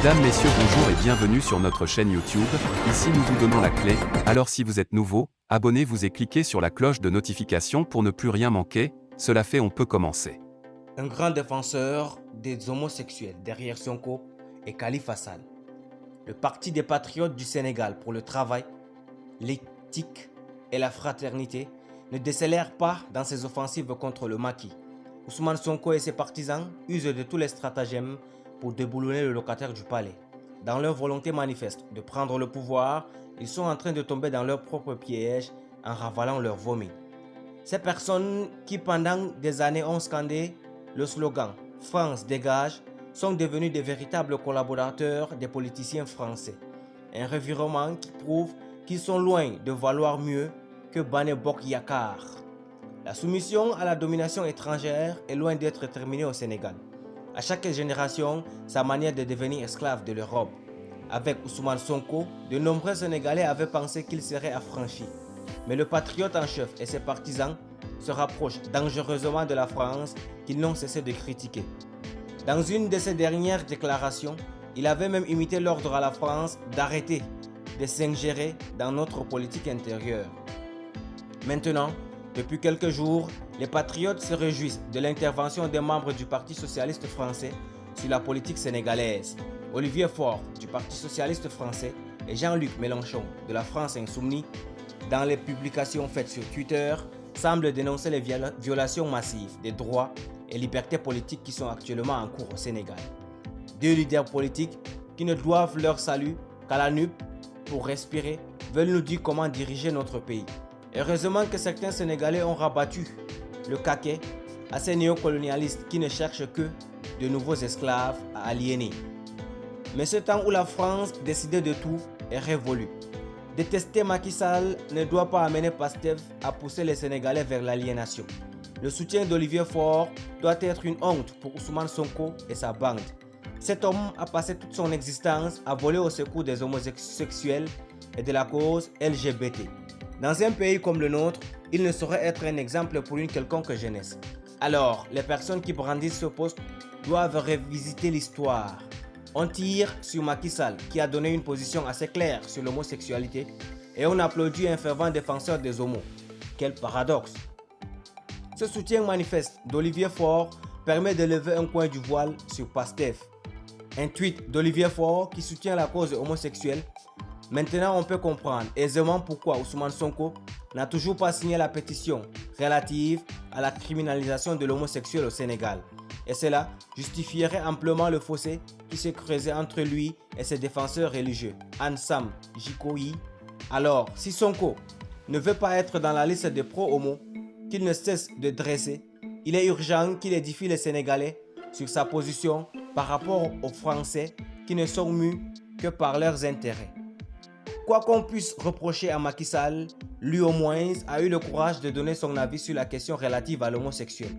Mesdames, Messieurs, bonjour et bienvenue sur notre chaîne YouTube. Ici nous vous donnons la clé, alors si vous êtes nouveau, abonnez-vous et cliquez sur la cloche de notification pour ne plus rien manquer. Cela fait, on peut commencer. Un grand défenseur des homosexuels derrière Sonko est Khalifa Sall. Le Parti des patriotes du Sénégal pour le travail, l'éthique et la fraternité ne décélère pas dans ses offensives contre le maquis. Ousmane Sonko et ses partisans usent de tous les stratagèmes pour déboulonner le locataire du palais. Dans leur volonté manifeste de prendre le pouvoir, ils sont en train de tomber dans leur propre piège en ravalant leur vomi. Ces personnes qui pendant des années ont scandé le slogan « France dégage » sont devenus des véritables collaborateurs des politiciens français. Un revirement qui prouve qu'ils sont loin de valoir mieux que Bane Bok Yakaar. La soumission à la domination étrangère est loin d'être terminée au Sénégal. À chaque génération, sa manière de devenir esclave de l'Europe. Avec Ousmane Sonko, de nombreux Sénégalais avaient pensé qu'il serait affranchi. Mais le patriote en chef et ses partisans se rapprochent dangereusement de la France qu'ils n'ont cessé de critiquer. Dans une de ses dernières déclarations, il avait même imité l'ordre à la France d'arrêter de s'ingérer dans notre politique intérieure. Maintenant, depuis quelques jours, les patriotes se réjouissent de l'intervention des membres du Parti socialiste français sur la politique sénégalaise. Olivier Faure du Parti socialiste français et Jean-Luc Mélenchon de la France insoumise, dans les publications faites sur Twitter, semblent dénoncer les violations massives des droits et libertés politiques qui sont actuellement en cours au Sénégal. Deux leaders politiques qui ne doivent leur salut qu'à la nuque pour respirer veulent nous dire comment diriger notre pays. Heureusement que certains Sénégalais ont rabattu le caquet à ces néocolonialistes qui ne cherchent que de nouveaux esclaves à aliéner. Mais ce temps où la France décidait de tout est révolu. Détester Macky Sall ne doit pas amener Pastef à pousser les Sénégalais vers l'aliénation. Le soutien d'Olivier Faure doit être une honte pour Ousmane Sonko et sa bande. Cet homme a passé toute son existence à voler au secours des homosexuels et de la cause LGBT. Dans un pays comme le nôtre, il ne saurait être un exemple pour une quelconque jeunesse. Alors, les personnes qui brandissent ce poste doivent revisiter l'histoire. On tire sur Macky Sall, qui a donné une position assez claire sur l'homosexualité, et on applaudit un fervent défenseur des homos. Quel paradoxe! Ce soutien manifeste d'Olivier Faure permet de lever un coin du voile sur Pastef. Un tweet d'Olivier Faure qui soutient la cause homosexuelle. Maintenant, on peut comprendre aisément pourquoi Ousmane Sonko n'a toujours pas signé la pétition relative à la criminalisation de l'homosexuel au Sénégal. Et cela justifierait amplement le fossé qui s'est creusé entre lui et ses défenseurs religieux, Ansam Jikoyi. Alors, si Sonko ne veut pas être dans la liste des pro-homo qu'il ne cesse de dresser, il est urgent qu'il édifie les Sénégalais sur sa position par rapport aux Français qui ne sont mus que par leurs intérêts. Quoi qu'on puisse reprocher à Macky Sall, lui au moins a eu le courage de donner son avis sur la question relative à l'homosexuel.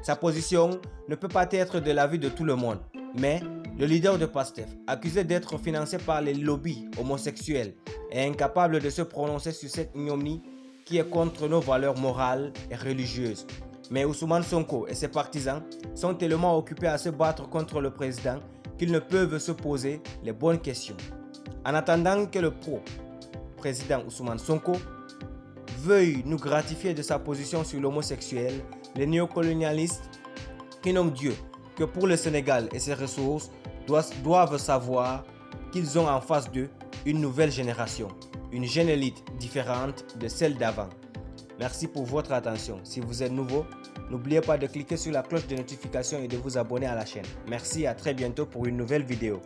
Sa position ne peut pas être de l'avis de tout le monde, mais le leader de Pastef, accusé d'être financé par les lobbies homosexuels, est incapable de se prononcer sur cette ignominie qui est contre nos valeurs morales et religieuses. Mais Ousmane Sonko et ses partisans sont tellement occupés à se battre contre le président qu'ils ne peuvent se poser les bonnes questions. En attendant que le pro-président Ousmane Sonko veuille nous gratifier de sa position sur l'homosexuel, les néocolonialistes qui n'ont Dieu que pour le Sénégal et ses ressources doivent savoir qu'ils ont en face d'eux une nouvelle génération, une jeune élite différente de celle d'avant. Merci pour votre attention. Si vous êtes nouveau, n'oubliez pas de cliquer sur la cloche de notification et de vous abonner à la chaîne. Merci et à très bientôt pour une nouvelle vidéo.